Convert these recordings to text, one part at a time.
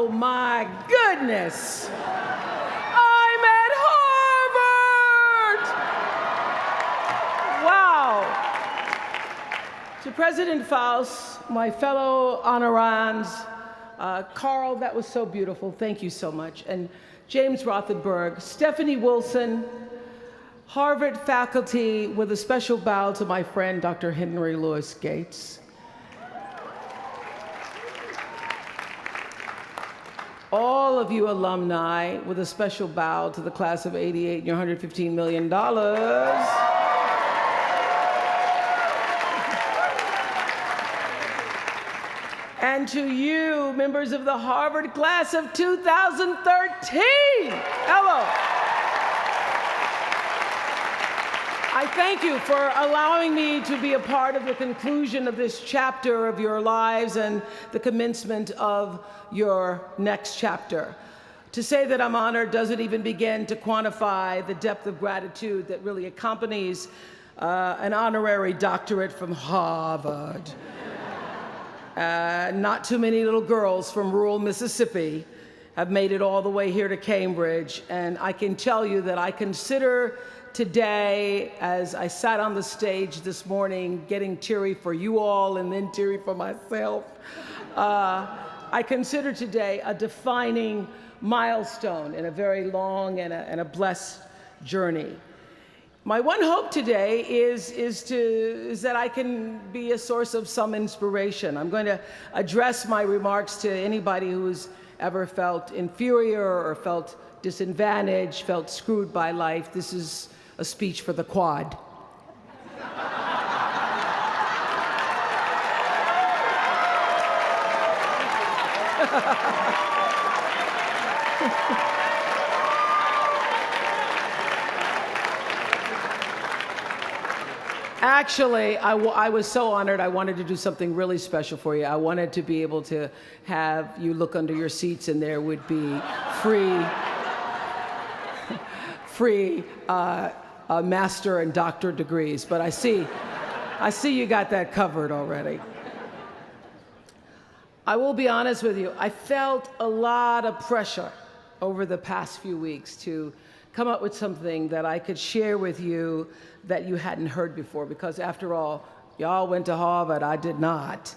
Oh my goodness! I'm at Harvard! Wow! To President Faust, my fellow honorands, Carl, that was so beautiful. Thank you so much. And James Rothenberg, Stephanie Wilson, Harvard faculty, with a special bow to my friend, Dr. Henry Louis Gates. All of you alumni, with a special bow to the class of '88 and your $115 million. And to you, members of the Harvard class of 2013, hello. I thank you for allowing me to be a part of the conclusion of this chapter of your lives and the commencement of your next chapter. To say that I'm honored doesn't even begin to quantify the depth of gratitude that really accompanies an honorary doctorate from Harvard. Not too many little girls from rural Mississippi have made it all the way here to Cambridge, and I can tell you that I consider today, as I sat on the stage this morning, getting teary for you all and then teary for myself, I consider today a defining milestone in a very long and a blessed journey. My one hope today is that I can be a source of some inspiration. I'm going to address my remarks to anybody who's ever felt inferior or felt disadvantaged, felt screwed by life. This is a speech for the quad. Actually, I was so honored. I wanted to do something really special for you. I wanted to be able to have you look under your seats and there would be free master and doctor degrees, but I see you got that covered already. I will be honest with you, I felt a lot of pressure over the past few weeks to come up with something that I could share with you that you hadn't heard before, because after all, y'all went to Harvard, I did not.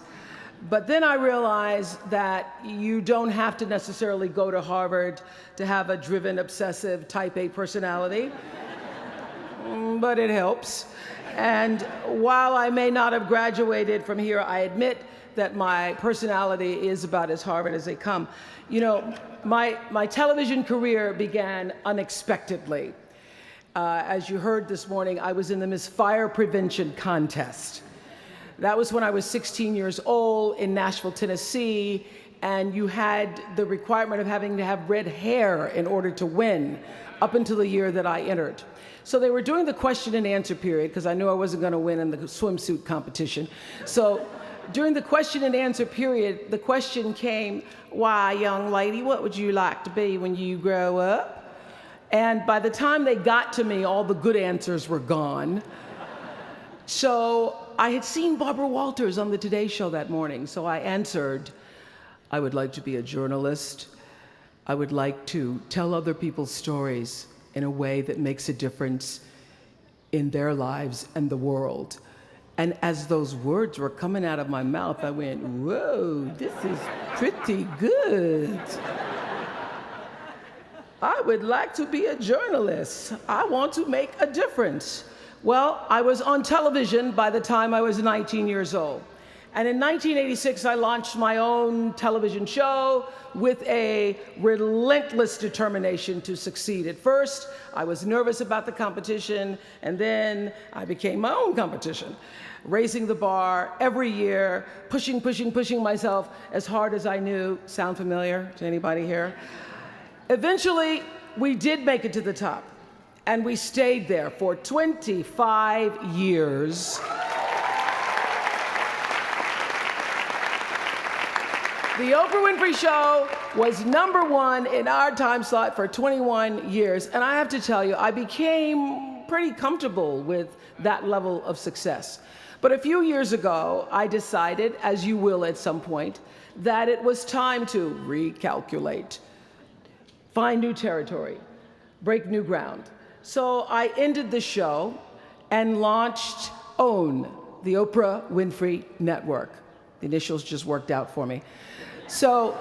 But then I realized that you don't have to necessarily go to Harvard to have a driven, obsessive, type A personality, but it helps. And while I may not have graduated from here, I admit that my personality is about as Harvard as they come. You know, my television career began unexpectedly. As you heard this morning, I was in the Miss Fire Prevention contest. That was when I was 16 years old in Nashville, Tennessee, and you had the requirement of having to have red hair in order to win, up until the year that I entered. So they were doing the question and answer period, because I knew I wasn't going to win in the swimsuit competition. So during the question and answer period, the question came, "Why, young lady, what would you like to be when you grow up?" And by the time they got to me, all the good answers were gone. So I had seen Barbara Walters on the Today Show that morning, so I answered, "I would like to be a journalist. I would like to tell other people's stories in a way that makes a difference in their lives and the world." And as those words were coming out of my mouth, I went, "Whoa, this is pretty good. I would like to be a journalist. I want to make a difference." Well, I was on television by the time I was 19 years old. And in 1986, I launched my own television show with a relentless determination to succeed. At first, I was nervous about the competition, and then I became my own competition, raising the bar every year, pushing myself as hard as I knew. Sound familiar to anybody here? Eventually, we did make it to the top, and we stayed there for 25 years. The Oprah Winfrey Show was #1 in our time slot for 21 years, and I have to tell you, I became pretty comfortable with that level of success. But a few years ago, I decided, as you will at some point, that it was time to recalculate, find new territory, break new ground. So I ended the show and launched OWN, the Oprah Winfrey Network. The initials just worked out for me. So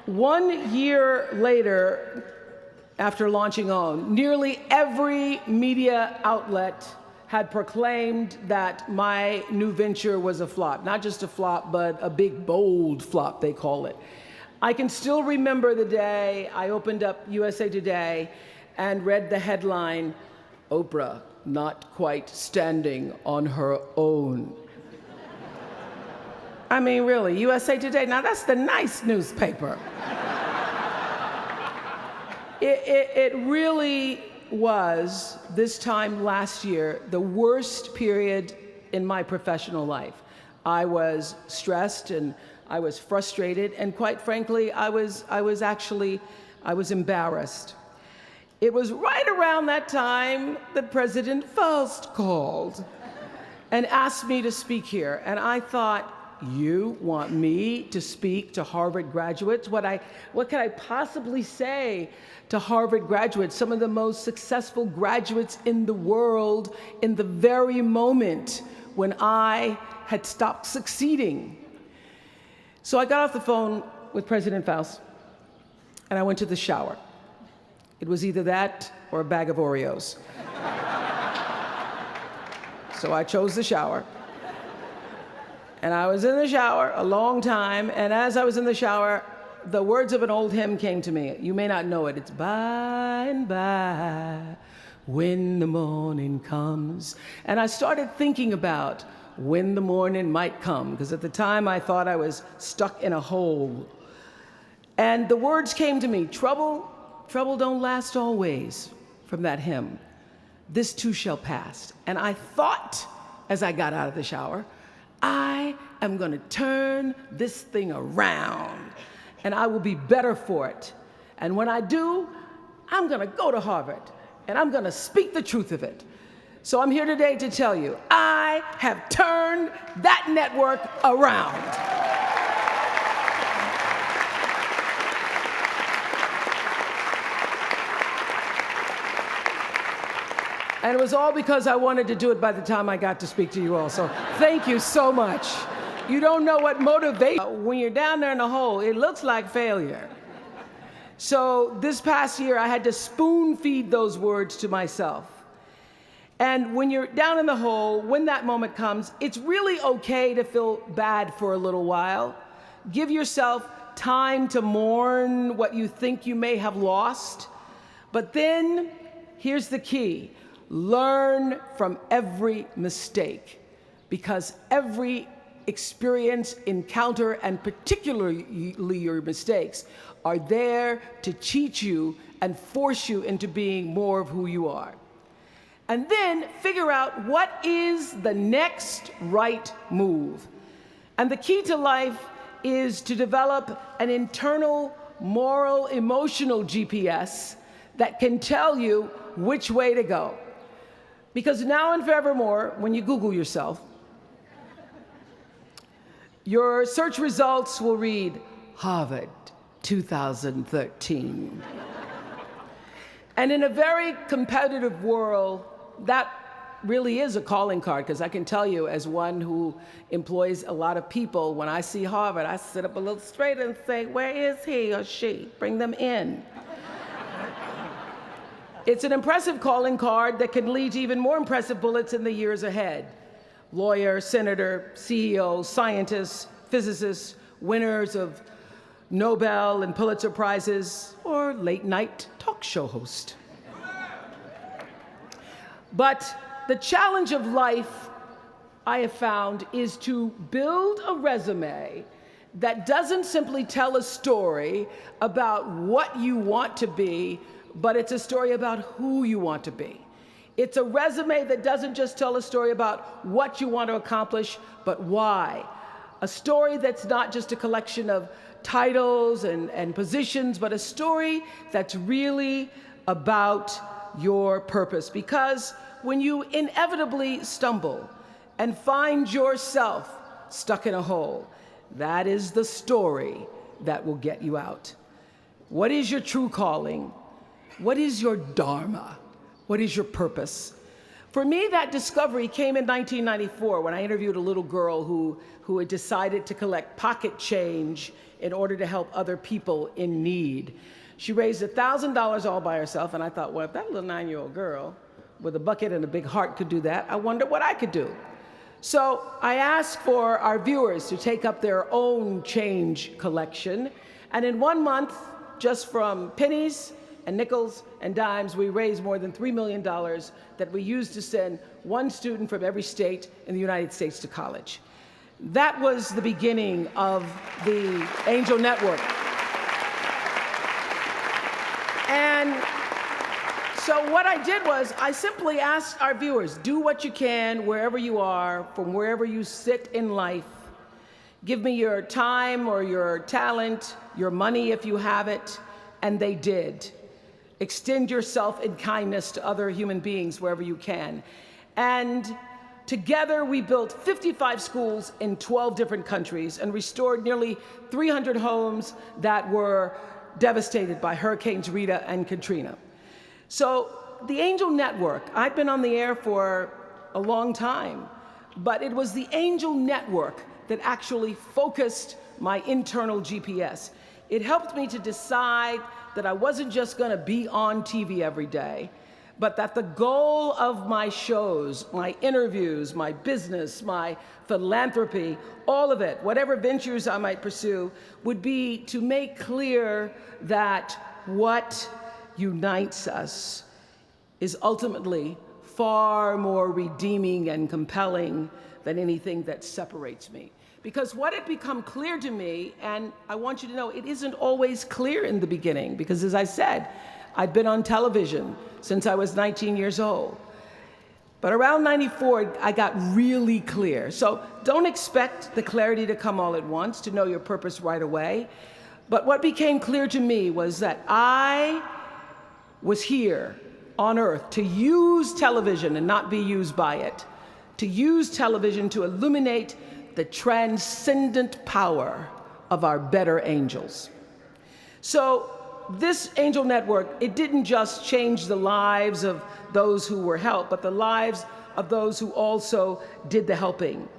1 year later, after launching OWN, nearly every media outlet had proclaimed that my new venture was a flop. Not just a flop, but a big, bold flop, they call it. I can still remember the day I opened up USA Today and read the headline, "Oprah not quite standing on her own." I mean, really, USA Today, now that's the nice newspaper. It really was, this time last year, the worst period in my professional life. I was stressed and I was frustrated, and quite frankly, I was embarrassed. It was right around that time that President Faust called and asked me to speak here, and I thought, you want me to speak to Harvard graduates? What could I possibly say to Harvard graduates, some of the most successful graduates in the world, in the very moment when I had stopped succeeding? So I got off the phone with President Faust, and I went to the shower. It was either that or a bag of Oreos. So I chose the shower. And I was in the shower a long time, and as I was in the shower, the words of an old hymn came to me. You may not know it. It's by and by, when the morning comes. And I started thinking about when the morning might come, because at the time I thought I was stuck in a hole. And the words came to me, trouble don't last always, from that hymn. This too shall pass. And I thought, as I got out of the shower, I am going to turn this thing around, and I will be better for it. And when I do, I'm going to go to Harvard, and I'm going to speak the truth of it. So I'm here today to tell you, I have turned that network around. And it was all because I wanted to do it by the time I got to speak to you all. So thank you so much. You don't know what motivates. When you're down there in the hole, it looks like failure. So this past year, I had to spoon feed those words to myself. And when you're down in the hole, when that moment comes, it's really okay to feel bad for a little while. Give yourself time to mourn what you think you may have lost. But then, here's the key. Learn from every mistake, because every experience, encounter, and particularly your mistakes are there to teach you and force you into being more of who you are. And then figure out what is the next right move. And the key to life is to develop an internal, moral, emotional GPS that can tell you which way to go. Because now and forevermore, when you Google yourself, your search results will read Harvard 2013. And in a very competitive world, that really is a calling card, because I can tell you, as one who employs a lot of people, when I see Harvard, I sit up a little straighter and say, where is he or she? Bring them in. It's an impressive calling card that can lead to even more impressive bullets in the years ahead. Lawyer, senator, CEO, scientists, physicists, winners of Nobel and Pulitzer Prizes, or late-night talk show host. But the challenge of life, I have found, is to build a resume that doesn't simply tell a story about what you want to be, but it's a story about who you want to be. It's a resume that doesn't just tell a story about what you want to accomplish, but why. A story that's not just a collection of titles and positions, but a story that's really about your purpose. Because when you inevitably stumble and find yourself stuck in a hole. That is the story that will get you out. What is your true calling? What is your dharma? What is your purpose? For me, that discovery came in 1994 when I interviewed a little girl who had decided to collect pocket change in order to help other people in need. She raised $1,000 all by herself, and I thought, well, if that little 9-year-old girl with a bucket and a big heart could do that, I wonder what I could do. So I asked for our viewers to take up their own change collection, and in 1 month, just from pennies and nickels and dimes, we raised more than $3 million that we used to send one student from every state in the United States to college. That was the beginning of the Angel Network. And so what I did was I simply asked our viewers, do what you can wherever you are, from wherever you sit in life. Give me your time or your talent, your money if you have it, and they did. Extend yourself in kindness to other human beings wherever you can. And together we built 55 schools in 12 different countries and restored nearly 300 homes that were devastated by Hurricanes Rita and Katrina. So the Angel Network, I've been on the air for a long time, but it was the Angel Network that actually focused my internal GPS. It helped me to decide that I wasn't just going to be on TV every day, but that the goal of my shows, my interviews, my business, my philanthropy, all of it, whatever ventures I might pursue, would be to make clear that what unites us is ultimately far more redeeming and compelling than anything that separates me. Because what had become clear to me, and I want you to know, it isn't always clear in the beginning, because as I said, I'd been on television since I was 19 years old. But around 94, I got really clear. So don't expect the clarity to come all at once, to know your purpose right away. But what became clear to me was that I was here on earth to use television and not be used by it, to use television to illuminate the transcendent power of our better angels. So this Angel Network, it didn't just change the lives of those who were helped, but the lives of those who also did the helping.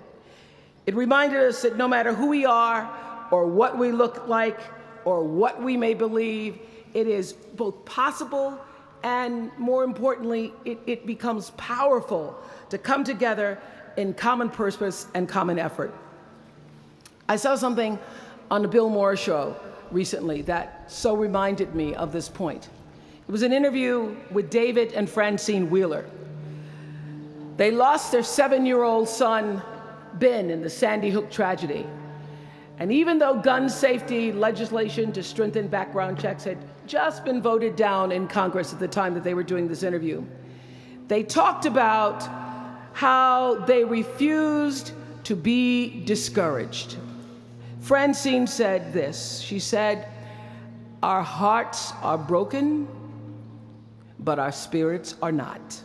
It reminded us that no matter who we are, or what we look like, or what we may believe, it is both possible and, more importantly, it becomes powerful to come together in common purpose and common effort. I saw something on the Bill Maher show recently that so reminded me of this point. It was an interview with David and Francine Wheeler. They lost their 7-year-old son, Ben, in the Sandy Hook tragedy. And even though gun safety legislation to strengthen background checks had just been voted down in Congress at the time that they were doing this interview, they talked about how they refused to be discouraged. Francine said this. She said, "Our hearts are broken, but our spirits are not.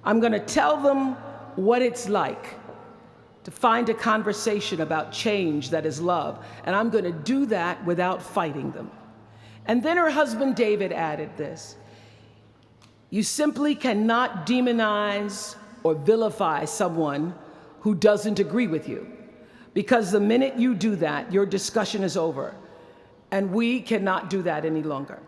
I'm going to tell them what it's like to find a conversation about change that is love, and I'm going to do that without fighting them." And then her husband David added this: "You simply cannot demonize or vilify someone who doesn't agree with you, because the minute you do that, your discussion is over, and we cannot do that any longer.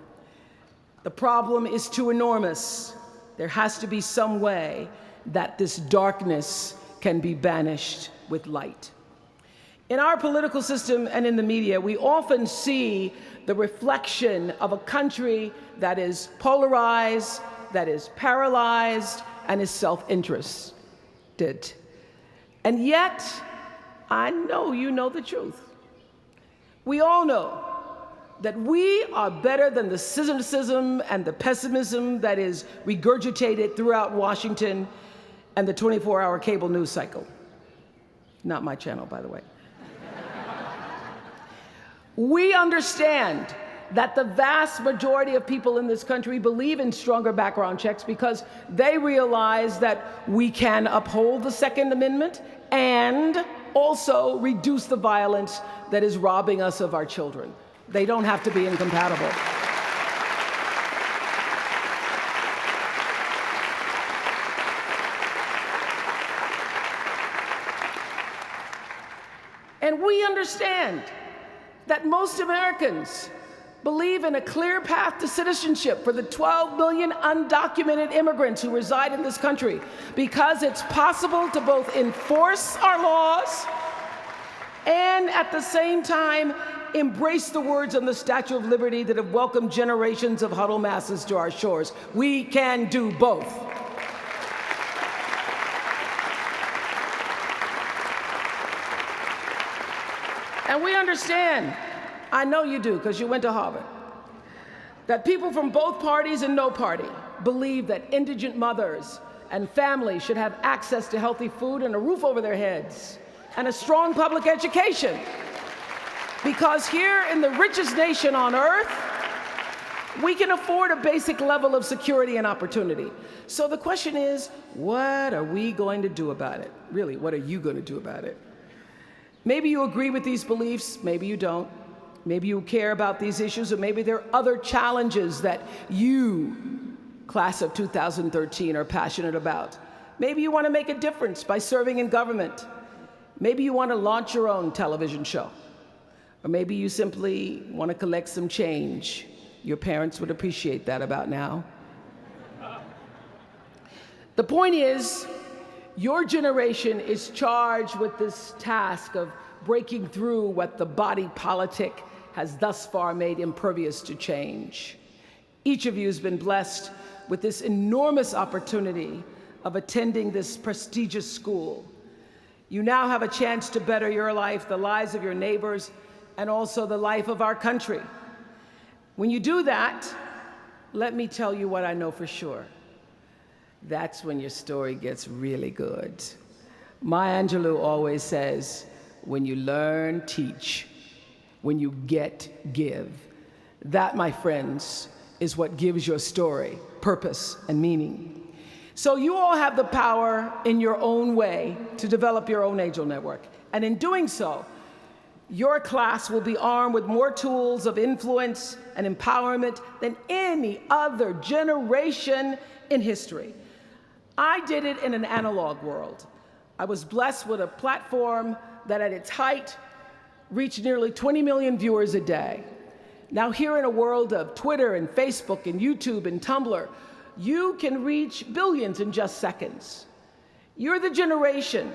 The problem is too enormous. There has to be some way that this darkness can be banished with light." In our political system and in the media, we often see the reflection of a country that is polarized, that is paralyzed, and is self-interested. And yet, I know you know the truth. We all know that we are better than the cynicism and the pessimism that is regurgitated throughout Washington and the 24-hour cable news cycle. Not my channel, by the way. We understand that the vast majority of people in this country believe in stronger background checks because they realize that we can uphold the Second Amendment and also reduce the violence that is robbing us of our children. They don't have to be incompatible. And we understand that most Americans believe in a clear path to citizenship for the 12 million undocumented immigrants who reside in this country, because it's possible to both enforce our laws and at the same time embrace the words on the Statue of Liberty that have welcomed generations of huddled masses to our shores. We can do both. And we understand, I know you do because you went to Harvard, that people from both parties and no party believe that indigent mothers and families should have access to healthy food and a roof over their heads and a strong public education. Because here in the richest nation on earth, we can afford a basic level of security and opportunity. So the question is, what are we going to do about it? Really, what are you going to do about it? Maybe you agree with these beliefs, maybe you don't. Maybe you care about these issues, or maybe there are other challenges that you, class of 2013, are passionate about. Maybe you want to make a difference by serving in government. Maybe you want to launch your own television show. Or maybe you simply want to collect some change. Your parents would appreciate that about now. The point is, your generation is charged with this task of breaking through what the body politic has thus far made impervious to change. Each of you has been blessed with this enormous opportunity of attending this prestigious school. You now have a chance to better your life, the lives of your neighbors, and also the life of our country. When you do that, let me tell you what I know for sure. That's when your story gets really good. Maya Angelou always says, when you learn, teach. When you get, give. That, my friends, is what gives your story purpose and meaning. So you all have the power in your own way to develop your own Angel Network. And in doing so, your class will be armed with more tools of influence and empowerment than any other generation in history. I did it in an analog world. I was blessed with a platform that at its height reached nearly 20 million viewers a day. Now here in a world of Twitter and Facebook and YouTube and Tumblr, you can reach billions in just seconds. You're the generation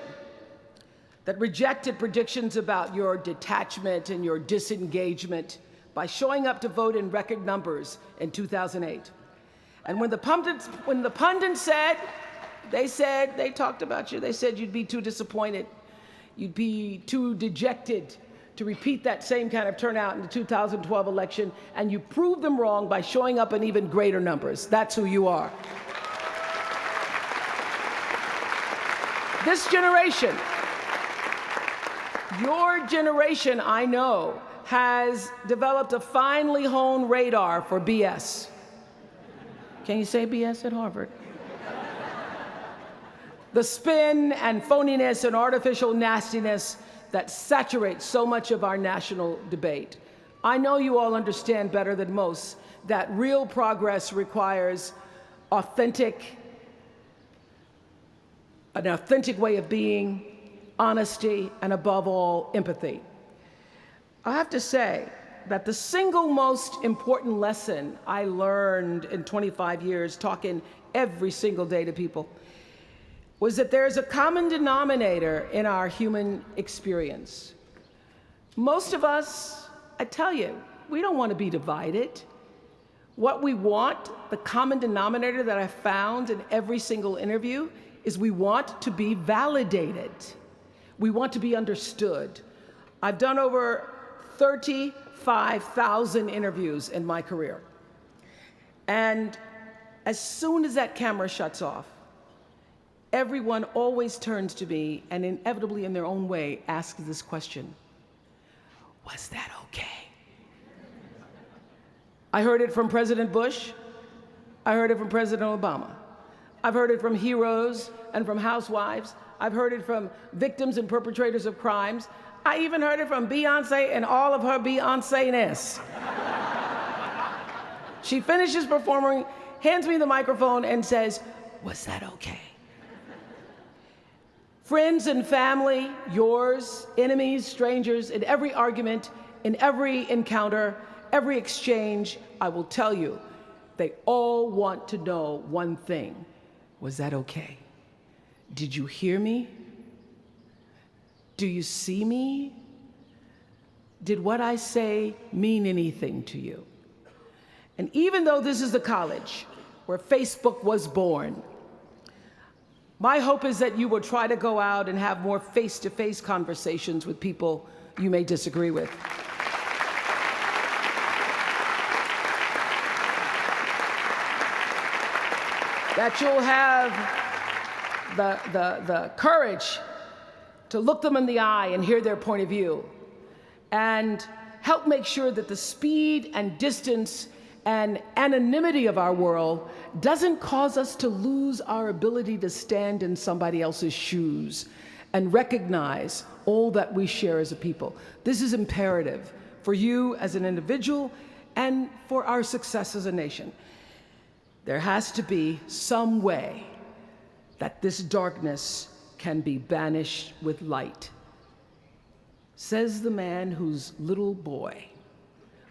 that rejected predictions about your detachment and your disengagement by showing up to vote in record numbers in 2008. And when the pundits said, they talked about you, they said you'd be too disappointed, you'd be too dejected to repeat that same kind of turnout in the 2012 election, and you proved them wrong by showing up in even greater numbers. That's who you are. This generation, your generation, I know, has developed a finely honed radar for BS. Can you say BS at Harvard? The spin and phoniness and artificial nastiness that saturates so much of our national debate. I know you all understand better than most that real progress requires an authentic way of being, honesty, and above all, empathy. I have to say that the single most important lesson I learned in 25 years talking every single day to people was that there's a common denominator in our human experience. Most of us, I tell you, we don't want to be divided. What we want, the common denominator that I found in every single interview, is we want to be validated. We want to be understood. I've done over 35,000 interviews in my career. And as soon as that camera shuts off, everyone always turns to me and inevitably in their own way asks this question: was that okay? I heard it from President Bush. I heard it from President Obama. I've heard it from heroes and from housewives. I've heard it from victims and perpetrators of crimes. I even heard it from Beyoncé and all of her Beyoncé-ness. She finishes performing, hands me the microphone and says, "Was that okay?" Friends and family, yours, enemies, strangers, in every argument, in every encounter, every exchange, I will tell you, they all want to know one thing. Was that okay? Did you hear me? Do you see me? Did what I say mean anything to you? And even though this is the college where Facebook was born, my hope is that you will try to go out and have more face-to-face conversations with people you may disagree with. That you'll have the courage to look them in the eye and hear their point of view, and help make sure that the speed and distance and anonymity of our world doesn't cause us to lose our ability to stand in somebody else's shoes and recognize all that we share as a people. This is imperative for you as an individual and for our success as a nation. There has to be some way that this darkness can be banished with light. Says the man whose little boy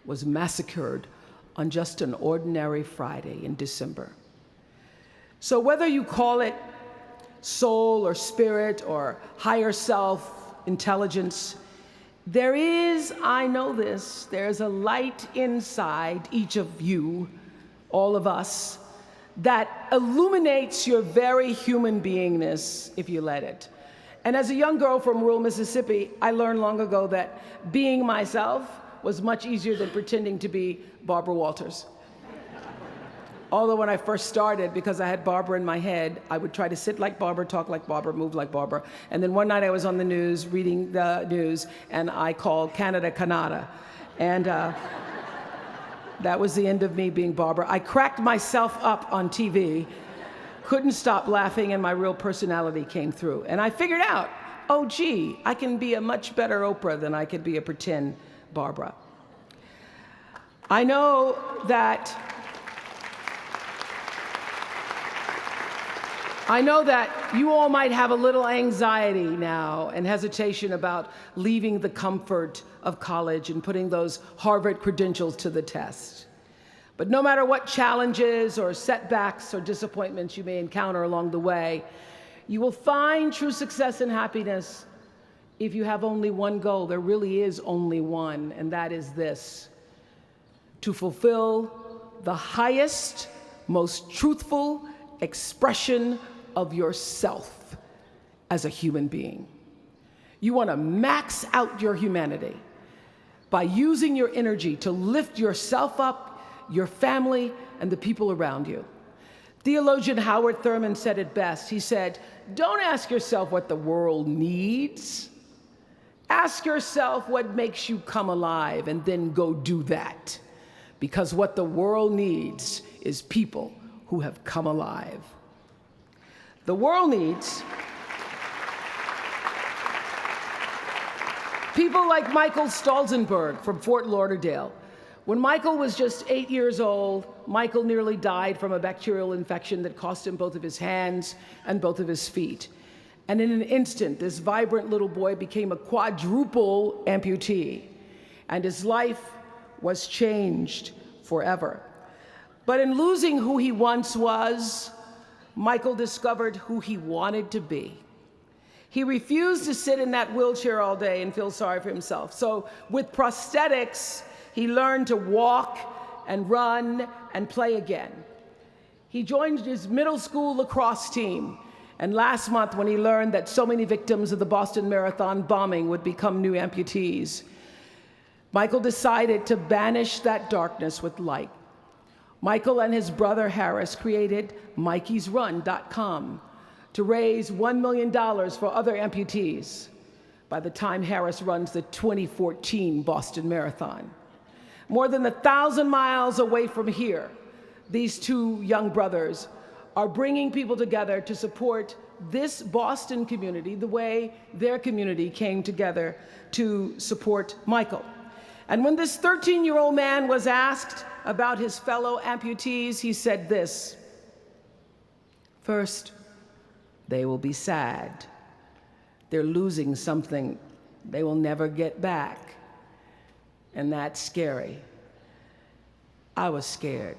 was massacred on just an ordinary Friday in December. So whether you call it soul or spirit or higher self, intelligence, there is, I know this, there's a light inside each of you, all of us, that illuminates your very human beingness if you let it. And as a young girl from rural Mississippi, I learned long ago that being myself was much easier than pretending to be Barbara Walters. Although when I first started, because I had Barbara in my head, I would try to sit like Barbara, talk like Barbara, move like Barbara. And then one night I was on the news, reading the news, and I called Canada Canada. And that was the end of me being Barbara. I cracked myself up on TV, couldn't stop laughing, and my real personality came through. And I figured out, oh gee, I can be a much better Oprah than I could be a pretend Barbara. I know that you all might have a little anxiety now and hesitation about leaving the comfort of college and putting those Harvard credentials to the test. But no matter what challenges or setbacks or disappointments you may encounter along the way, you will find true success and happiness if you have only one goal. There really is only one, and that is this: to fulfill the highest, most truthful expression of yourself as a human being. You want to max out your humanity by using your energy to lift yourself up, your family, and the people around you. Theologian Howard Thurman said it best. He said, "Don't ask yourself what the world needs. Ask yourself what makes you come alive, and then go do that. Because what the world needs is people who have come alive." The world needs people like Michael Stolzenberg from Fort Lauderdale. When Michael was just 8 years old, Michael nearly died from a bacterial infection that cost him both of his hands and both of his feet. And in an instant, this vibrant little boy became a quadruple amputee, and his life was changed forever. But in losing who he once was, Michael discovered who he wanted to be. He refused to sit in that wheelchair all day and feel sorry for himself. So with prosthetics, he learned to walk and run and play again. He joined his middle school lacrosse team. And last month, when he learned that so many victims of the Boston Marathon bombing would become new amputees, Michael decided to banish that darkness with light. Michael and his brother Harris created MikeysRun.com to raise $1 million for other amputees by the time Harris runs the 2014 Boston Marathon. More than 1,000 miles away from here, these two young brothers are bringing people together to support this Boston community the way their community came together to support Michael. And when this 13-year-old man was asked about his fellow amputees, he said this: first, they will be sad. They're losing something they will never get back. And that's scary. I was scared.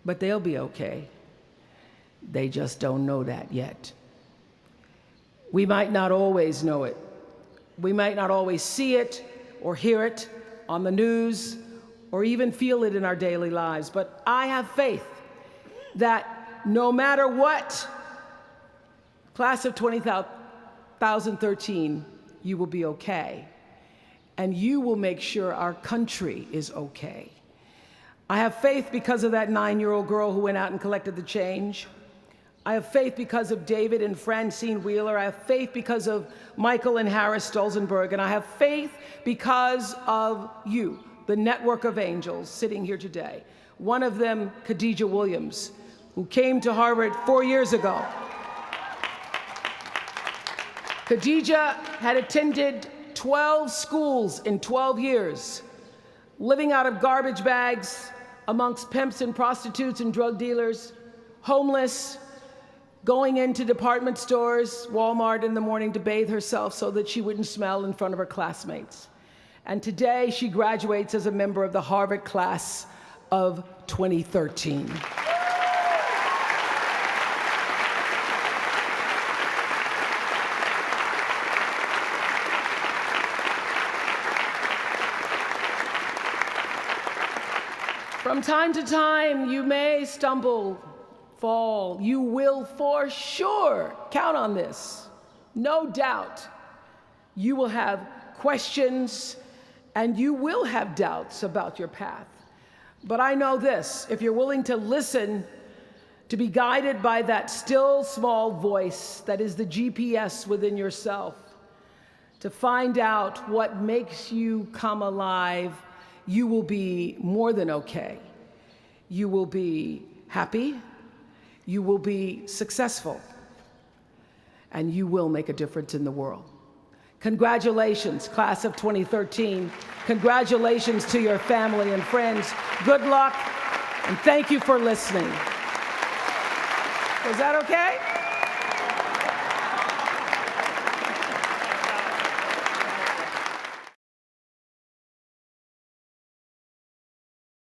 But they'll be okay. They just don't know that yet. We might not always know it. We might not always see it or hear it on the news or even feel it in our daily lives. But I have faith that no matter what, class of 2013, you will be okay. And you will make sure our country is okay. I have faith because of that 9-year-old girl who went out and collected the change. I have faith because of David and Francine Wheeler. I have faith because of Michael and Harris Stolzenberg. And I have faith because of you, the network of angels sitting here today. One of them, Khadijah Williams, who came to Harvard 4 years ago. Khadijah had attended 12 schools in 12 years, living out of garbage bags amongst pimps and prostitutes and drug dealers, homeless, going into department stores, Walmart in the morning to bathe herself so that she wouldn't smell in front of her classmates. And today she graduates as a member of the Harvard class of 2013. From time to time, you may stumble, fall. You will for sure count on this. No doubt. You will have questions and you will have doubts about your path. But I know this: if you're willing to listen, to be guided by that still small voice that is the GPS within yourself, to find out what makes you come alive, you will be more than okay. You will be happy, you will be successful, and you will make a difference in the world. Congratulations, class of 2013. Congratulations to your family and friends. Good luck, and thank you for listening. Was that okay?